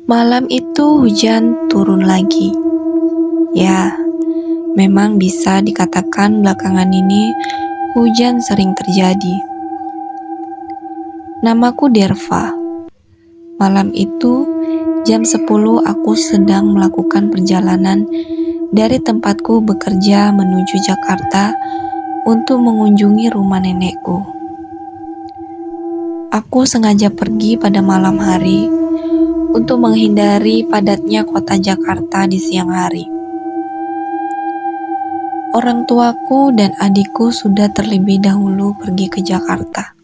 Malam itu hujan turun lagi. Ya, memang bisa dikatakan belakangan ini hujan sering terjadi. Namaku Derva. Malam itu jam 10 aku sedang melakukan perjalanan dari tempatku bekerja menuju Jakarta untuk mengunjungi rumah nenekku. Aku sengaja pergi pada malam hari untuk menghindari padatnya kota Jakarta di siang hari. Orang tuaku dan adikku sudah terlebih dahulu pergi ke Jakarta.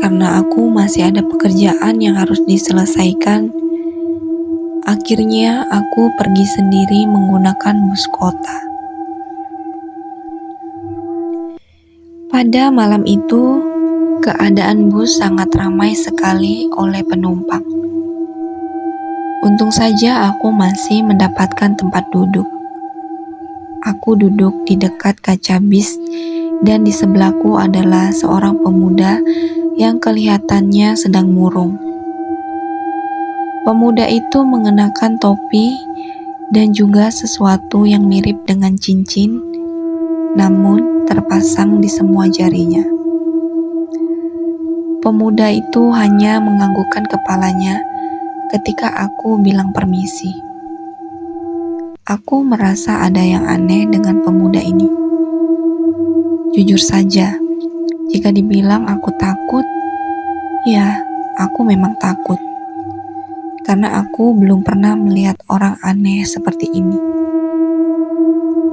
Karena aku masih ada pekerjaan yang harus diselesaikan, akhirnya aku pergi sendiri menggunakan bus kota. Pada malam itu, keadaan bus sangat ramai sekali oleh penumpang. Untung saja aku masih mendapatkan tempat duduk. Aku duduk di dekat kaca bis dan di sebelahku adalah seorang pemuda yang kelihatannya sedang murung. Pemuda itu mengenakan topi dan juga sesuatu yang mirip dengan cincin, namun terpasang di semua jarinya. Pemuda itu hanya menganggukkan kepalanya ketika aku bilang permisi. Aku merasa ada yang aneh dengan pemuda ini. Jujur saja, jika dibilang aku takut, ya, aku memang takut. Karena aku belum pernah melihat orang aneh seperti ini.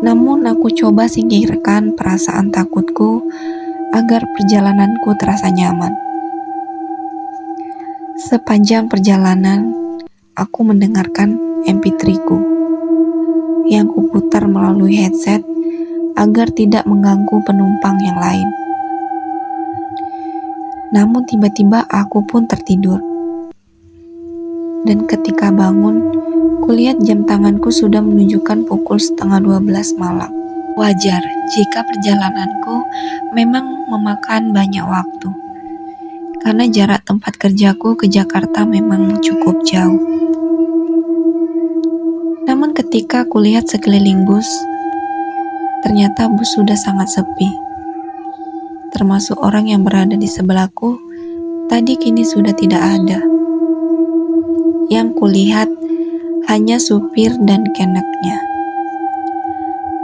Namun aku coba singkirkan perasaan takutku agar perjalananku terasa nyaman. Sepanjang perjalanan, aku mendengarkan MP3-ku yang kuputar melalui headset agar tidak mengganggu penumpang yang lain. Namun tiba-tiba aku pun tertidur. Dan ketika bangun, kulihat jam tanganku sudah menunjukkan pukul 11:30 malam. Wajar jika perjalananku memang memakan banyak waktu, karena jarak tempat kerjaku ke Jakarta memang cukup jauh. Namun ketika kulihat sekeliling bus, ternyata bus sudah sangat sepi. Termasuk orang yang berada di sebelahku, tadi kini sudah tidak ada. Yang kulihat hanya supir dan keneknya.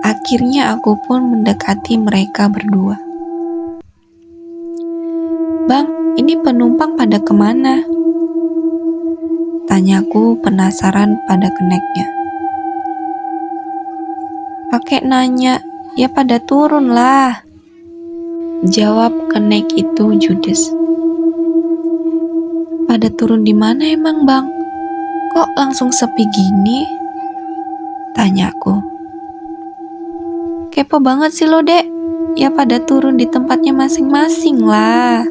Akhirnya aku pun mendekati mereka berdua. "Bang, ini penumpang pada kemana?" Tanyaku penasaran pada keneknya. "Pakai nanya, ya pada turun lah," jawab kenek itu judes. "Pada turun di mana emang, Bang? Kok langsung sepi gini?" tanyaku. "Kepo banget sih lo, Dek. Ya pada turun di tempatnya masing-masing lah,"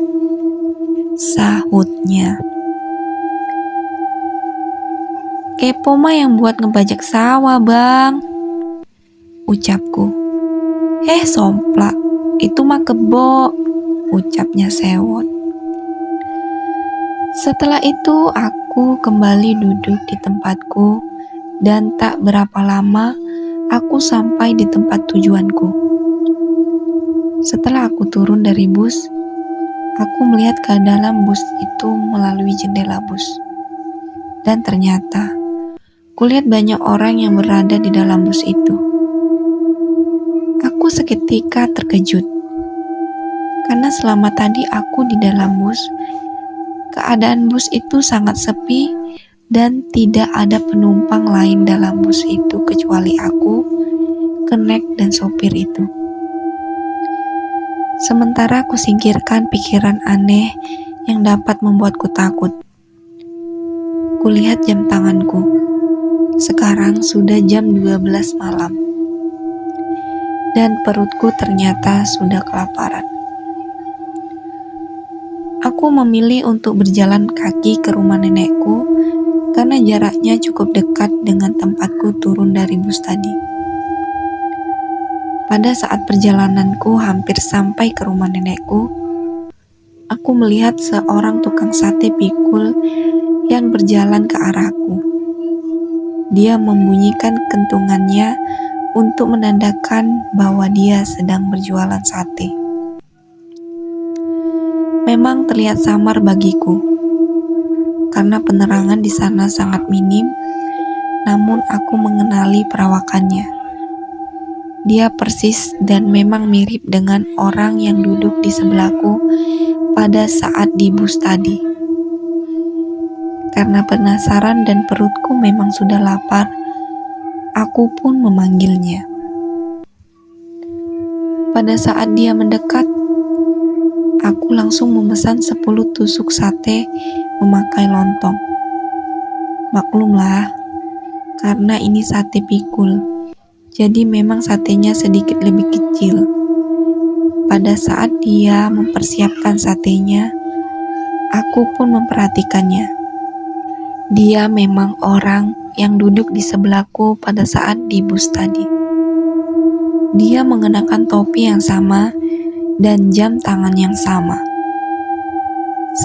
sahutnya. "Kepo mah yang buat ngebajak sawah, Bang," ucapku. Somplak, itu mah kebo," ucapnya sewot. Setelah itu aku kembali duduk di tempatku dan tak berapa lama aku sampai di tempat tujuanku. Setelah aku turun dari bus, aku melihat ke dalam bus itu melalui jendela bus. Dan ternyata, kulihat banyak orang yang berada di dalam bus itu. Aku seketika terkejut. Karena selama tadi aku di dalam bus, keadaan bus itu sangat sepi dan tidak ada penumpang lain dalam bus itu kecuali aku, kenek, dan sopir itu. Sementara aku singkirkan pikiran aneh yang dapat membuatku takut. Kulihat jam tanganku. Sekarang sudah jam 12 malam. Dan perutku ternyata sudah kelaparan. Aku memilih untuk berjalan kaki ke rumah nenekku karena jaraknya cukup dekat dengan tempatku turun dari bus tadi. Pada saat perjalananku hampir sampai ke rumah nenekku, aku melihat seorang tukang sate pikul yang berjalan ke arahku. Dia membunyikan kentungannya untuk menandakan bahwa dia sedang berjualan sate. Memang terlihat samar bagiku, karena penerangan di sana sangat minim, namun aku mengenali perawakannya. Dia persis dan memang mirip dengan orang yang duduk di sebelahku pada saat di bus tadi. Karena penasaran dan perutku memang sudah lapar, aku pun memanggilnya. Pada saat dia mendekat, aku langsung memesan 10 tusuk sate memakai lontong. Maklumlah, karena ini sate pikul, jadi memang satenya sedikit lebih kecil. Pada saat dia mempersiapkan satenya, aku pun memperhatikannya. Dia memang orang yang duduk di sebelahku pada saat di bus tadi. Dia mengenakan topi yang sama dan jam tangan yang sama.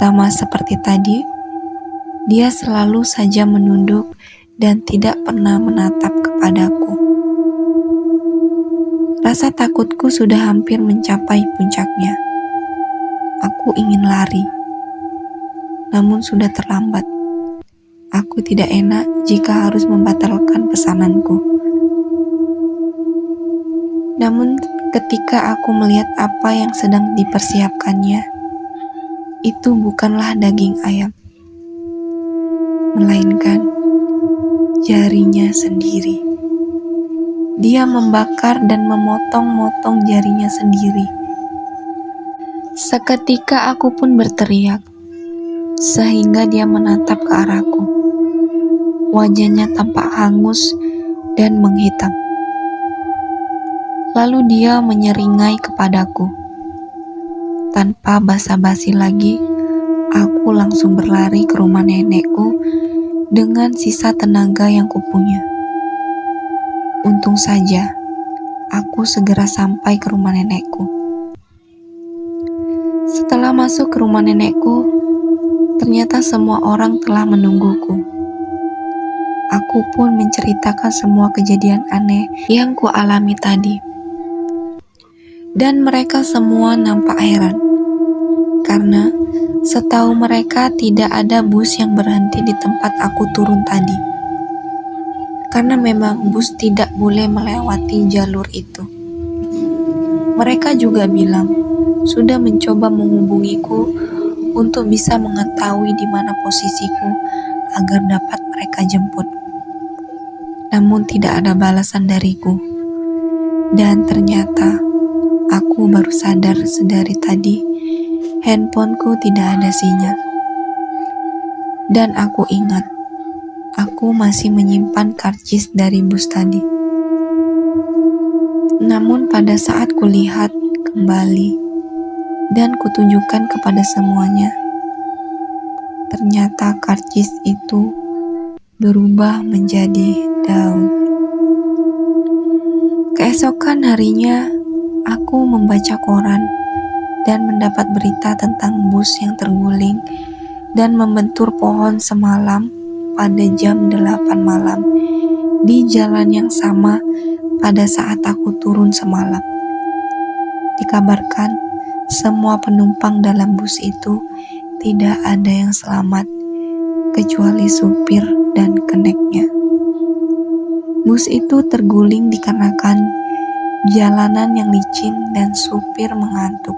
Sama seperti tadi, dia selalu saja menunduk dan tidak pernah menatap kepadaku. Rasa takutku sudah hampir mencapai puncaknya. Aku ingin lari, namun sudah terlambat. Aku tidak enak jika harus membatalkan pesananku. Namun ketika aku melihat apa yang sedang dipersiapkannya, itu bukanlah daging ayam, melainkan jarinya sendiri. Dia membakar dan memotong-motong jarinya sendiri. Seketika aku pun berteriak, sehingga dia menatap ke arahku. Wajahnya tampak hangus dan menghitam. Lalu dia menyeringai kepadaku. Tanpa basa-basi lagi, aku langsung berlari ke rumah nenekku dengan sisa tenaga yang kupunya. Untung saja, aku segera sampai ke rumah nenekku. Setelah masuk ke rumah nenekku, ternyata semua orang telah menungguku. Aku pun menceritakan semua kejadian aneh yang kualami tadi. Dan mereka semua nampak heran, karena setahu mereka tidak ada bus yang berhenti di tempat aku turun tadi. Karena memang bus tidak boleh melewati jalur itu. Mereka juga bilang, sudah mencoba menghubungiku untuk bisa mengetahui di mana posisiku agar dapat mereka jemput. Namun tidak ada balasan dariku. Dan ternyata aku baru sadar sedari tadi handphoneku tidak ada sinyal. Dan aku ingat, aku masih menyimpan karcis dari bus tadi. Namun pada saat kulihat kembali dan kutunjukkan kepada semuanya, ternyata karcis itu berubah menjadi daun. Keesokan harinya, aku membaca koran dan mendapat berita tentang bus yang terguling dan membentur pohon semalam pada jam 8 malam di jalan yang sama pada saat aku turun semalam. Dikabarkan, semua penumpang dalam bus itu tidak ada yang selamat, kecuali supir dan keneknya. Bus itu terguling dikarenakan jalanan yang licin dan supir mengantuk,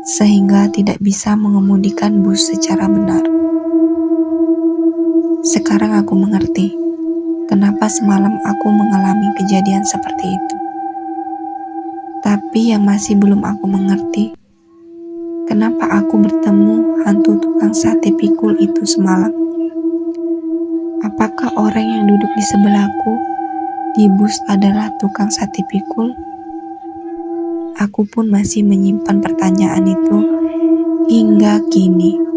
sehingga tidak bisa mengemudikan bus secara benar. Sekarang aku mengerti kenapa semalam aku mengalami kejadian seperti itu. Tapi yang masih belum aku mengerti, kenapa aku bertemu hantu tukang sate pikul itu semalam. Apakah orang yang duduk di sebelahku di bus adalah tukang sate pikul? Aku pun masih menyimpan pertanyaan itu hingga kini.